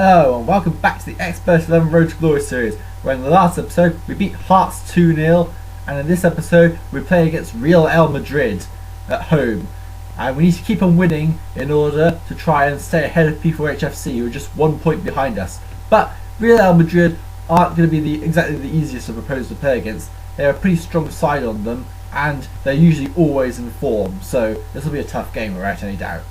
Hello and welcome back to the Xpert 11 Road to Glory series, where in the last episode we beat Hearts 2-0, and in this episode we play against Real Ale Madrid at home. And we need to keep on winning in order to try and stay ahead of P4AH FC, who are just 1 point behind us. But Real Ale Madrid aren't going to be exactly the easiest of opponents to play against. They have a pretty strong side on them, and they're usually always in form, so this will be a tough game without any doubt.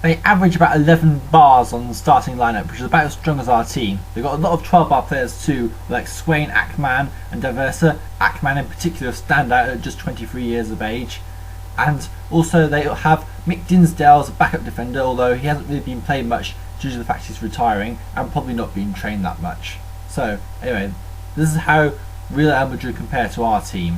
They average about 11 bars on the starting lineup, which is about as strong as our team. They've got a lot of 12 bar players too, like Swain, Akman and Diversa. Akman in particular stand out at just 23 years of age. And also they have Mick Dinsdale as a backup defender, although he hasn't really been playing much due to the fact he's retiring and probably not being trained that much. So anyway, this is how Real Ale Madrid compare to our team.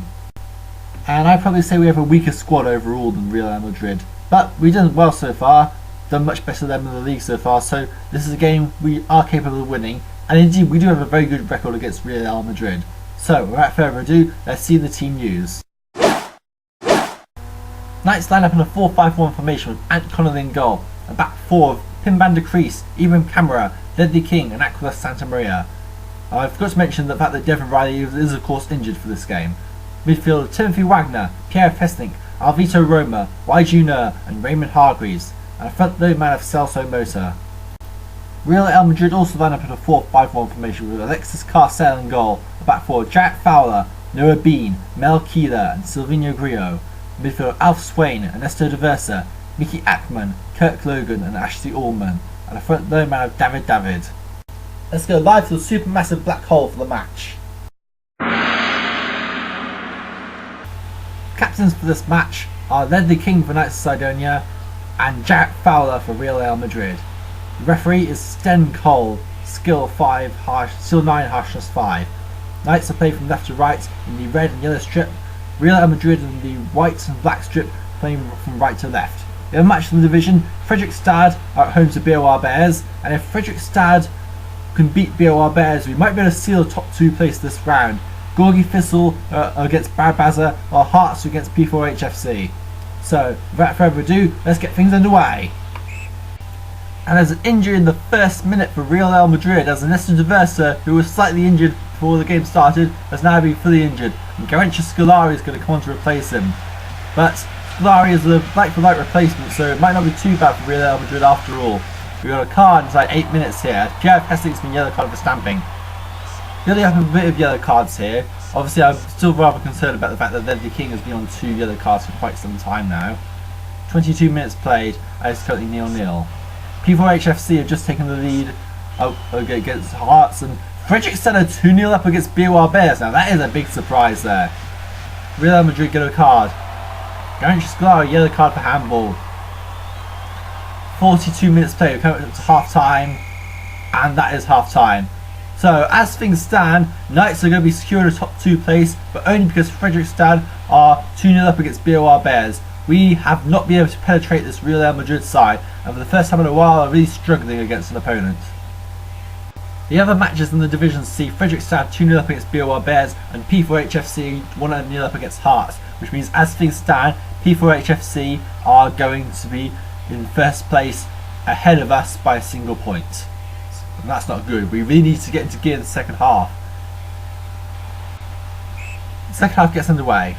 And I'd probably say we have a weaker squad overall than Real Ale Madrid. But we've done well so far. Done much better than them in the league so far, so this is a game we are capable of winning, and indeed we do have a very good record against Real Ale Madrid. So without further ado, let's see the team use. Knights line up in a 4-5-1 formation with Ant Connolly in goal, and back four of Pim van der Kruis, Ibrahim Qamara, Reilly King and Aquila Santa Maria. I forgot to mention the fact that Devin Reilly is of course injured for this game. Midfield Timothy Wagner, Pierre Festink, Alvito Roma, Y Junior and Raymond Hargreaves, and a front row man of Celso Mota. Real Ale Madrid also line up in a 4-5-1 formation with Alexis Carcel in goal, a back four Jack Fowler, Noah Bean, Mel Keeler and Silvino Grillo, midfield Alf Swain, Ernesto Diversa, Mickey Akman, Kirk Logan and Ashley Allman, and a front row man of David. Let's go live to the supermassive black hole for the match. Captains for this match are Reilly King for Knights of Cydonia and Jack Fowler for Real Ale Madrid. The referee is Sten Cole, skill 5, skill 9, harshness 5. Knights are played from left to right in the red and yellow strip. Real Ale Madrid in the white and black strip playing from right to left. The other match in the division, Fredrikstad are at home to BOR Bears, and if Fredrikstad can beat BOR Bears, we might be able to seal the top 2 place this round. Gorgi Thistle against Barbaza, or Hearts against P4AH FC. So, without further ado, let's get things underway. And there's an injury in the first minute for Real Ale Madrid, as Ernesto Diversa, who was slightly injured before the game started, has now been fully injured, and Garentia Scolari is going to come on to replace him. But Scolari is a like-for-like replacement, so it might not be too bad for Real Ale Madrid after all. We've got a card inside 8 minutes here. Pierre Festink's been yellow carded for stamping. Really have a bit of yellow cards here. Obviously I'm still rather concerned about the fact that Reilly King has been on 2 yellow cards for quite some time now. 22 minutes played and it's currently 0-0. P4AH FC have just taken the lead against Hearts, and Fredrikstad are 2-0 up against BOR Bears. Now that is a big surprise there. Real Ale Madrid get a card. Garentia Scolari yellow card for handball. 42 minutes played, we're coming up to half time, and that is half time. So as things stand, Knights are going to be securing a top 2 place, but only because Fredrikstad are 2-0 up against BOR Bears. We have not been able to penetrate this Real Ale Madrid side, and for the first time in a while are really struggling against an opponent. The other matches in the Division see Fredrikstad 2-0 up against BOR Bears and P4AH FC 1-0 up against Hearts, which means as things stand, P4AH FC are going to be in first place ahead of us by a single point. And that's not good. We really need to get into gear in the second half. The second half gets underway.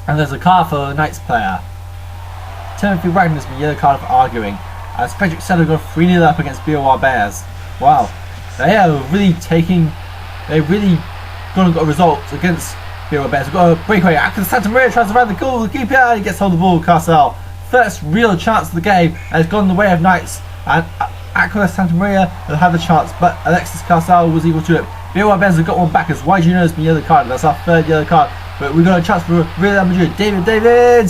And there's a card for the Knights player. Timothy Wagner's been yellow card for arguing, as Fredrikstad have gone 3-0 up against BOR Bears. Wow. They've really gone and got results against BOR Bears. We've got a breakaway. Aquila Santa Maria tries to run the goal. The keeper, he gets hold of the ball. Carcel. First real chance of the game, and it's gone the way of Knights. And Aquila Santa Maria have had the chance, but Alexis Carcel was equal to it. BOR Bears have got one back as Y Junior has been yellow carded. That's our 3rd yellow card. But we've got a chance for Real Ale Madrid. David!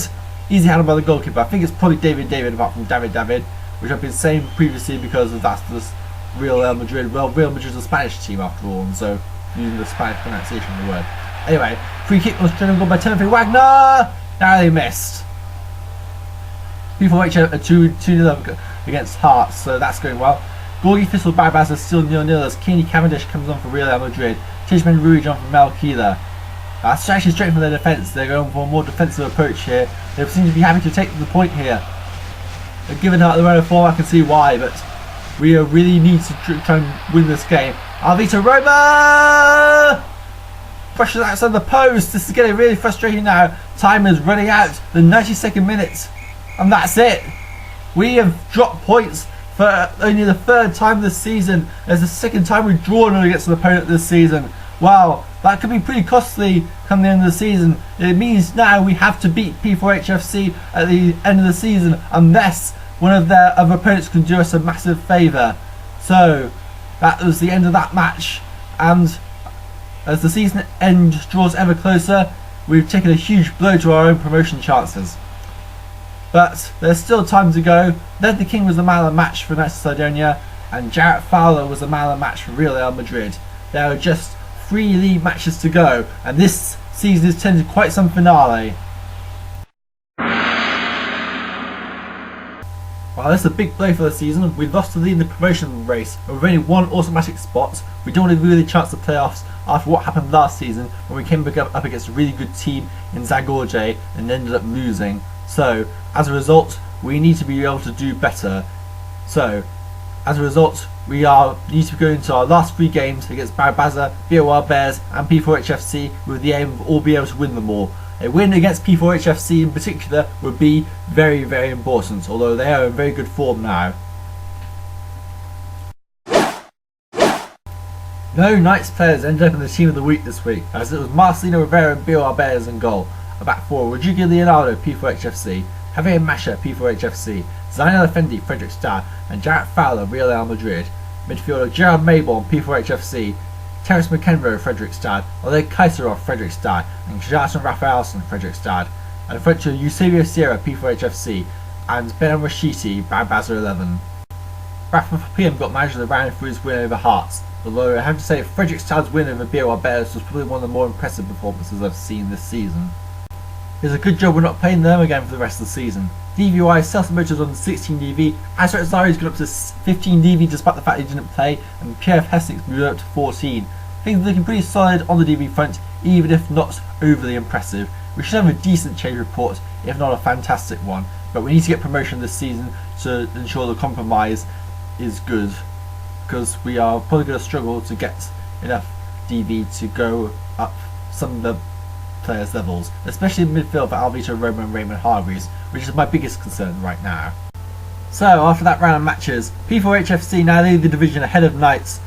Easy handled by the goalkeeper. I think it's probably David apart from David, which I've been saying previously because of that's this Real Ale Madrid. Well, Real Madrid's a Spanish team after all, and so using the Spanish pronunciation of the word. Anyway, free kick was driven goal by Timothy Wagner! Now they missed. P4AH are 2-0 up against Hearts, so that's going well. Gorgi Thistle Barbaza is still 0-0 as Keeney Cavendish comes on for Real Ale Madrid. Tishman Rui on for Mel Keeler. That's actually straight from their defence. They're going for a more defensive approach here. They seem to be happy to take the point here. given out the run of form, I can see why, but we really need to try and win this game. Alvito Roma! Pressure outside the post. This is getting really frustrating now. Time is running out. The 92nd minute. And that's it. We have dropped points for only the 3rd time this season. It's the 2nd time we've drawn against an opponent this season. Wow, that could be pretty costly come the end of the season. It means now we have to beat P4AH FC at the end of the season unless one of their other opponents can do us a massive favour. So that was the end of that match, and as the season end draws ever closer, we've taken a huge blow to our own promotion chances. But there's still time to go. Then the King was the man of the match for United Cydonia, and Jarrett Fowler was the man of the match for Real Ale Madrid. There are just 3 league matches to go, and this season is turned into quite some finale. While this is a big blow for the season, we lost the lead in the promotion race, and with only 1 automatic spot, we don't really chance the playoffs after what happened last season when we came up against a really good team in Zagorje and ended up losing. So, as a result, we need to be able to do better. So, as a result, we need to go into our last 3 games against Barbaza, BOR Bears and P4AH FC with the aim of all being able to win them all. A win against P4AH FC in particular would be very, very important, although they are in very good form now. No Knights players ended up in the team of the week this week, as it was Marcelino Rivera and BOR Bears in goal. A back 4, Rodrigo Leonardo, P4AH FC, Javier Masha, P4AH FC, Zainal Effendi, Fredrikstad, and Jarrett Fowler, Real Ale Madrid. Midfielder Gerard Mayborn, P4AH FC, Terence McKenroe, Fredrikstad, Oleg Kaiserov, Fredrikstad, and Kjartan Rafaelson, Fredrikstad. And Frencher Eusebio Sierra, P4AH FC, and Ben Rashidi, Barbaza 11. Rafa Pim got manager of the round for his win over Hearts, although I have to say Fredrikstad's win over BOR Bears was probably one of the more impressive performances I've seen this season. It's a good job we're not playing them again for the rest of the season. DVY self-promoted on 16 DV, Azrael Zari's got up to 15 DV despite the fact he didn't play, and Pierre Hessex moved up to 14. Things are looking pretty solid on the DV front, even if not overly impressive. We should have a decent change report, if not a fantastic one, but we need to get promotion this season to ensure the compromise is good, because we are probably going to struggle to get enough DV to go up some of the players' levels, especially in midfield for Alvito Roma and Raymond Hargreaves, which is my biggest concern right now. So after that round of matches, P4AH FC now lead the division ahead of Knights.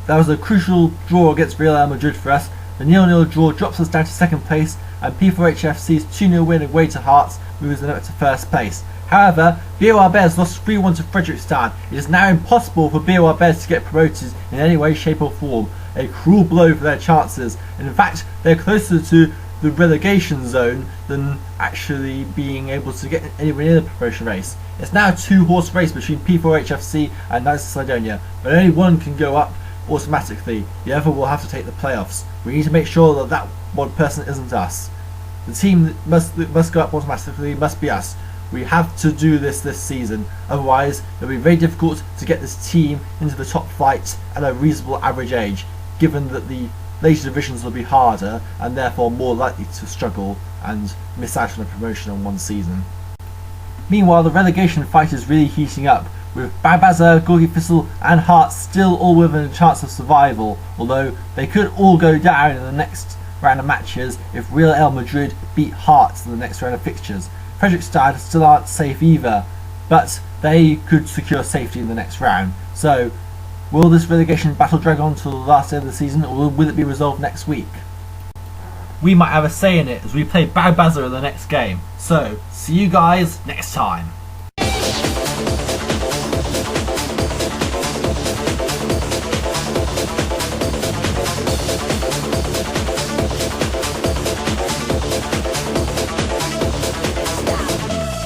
That was a crucial draw against Real Ale Madrid for us. The 0-0 draw drops us down to 2nd place, and P4AH FC's 2-0 win away to Hearts moves them up to 1st place. However, BOR Bears lost 3-1 to Fredrikstad. It is now impossible for BOR Bears to get promoted in any way, shape or form. A cruel blow for their chances. In fact, they're closer to the relegation zone than actually being able to get anywhere near the promotion race. It's now a 2-horse race between P4AH FC and Knights of Cydonia, but only one can go up automatically. The other will have to take the playoffs. We need to make sure that that one person isn't us. The team that must go up automatically must be us. We have to do this season, otherwise it'll be very difficult to get this team into the top flight at a reasonable average age, given that the later divisions will be harder and therefore more likely to struggle and miss out on a promotion on one season. Meanwhile, the relegation fight is really heating up, with Barbaza, Gorky Thistle and Hearts still all within a chance of survival, although they could all go down in the next round of matches if Real Ale Madrid beat Hearts in the next round of fixtures. Fredrikstad still aren't safe either, but they could secure safety in the next round. So will this relegation battle drag on till the last day of the season, or will it be resolved next week? We might have a say in it as we play Barbaza in the next game. So, see you guys next time.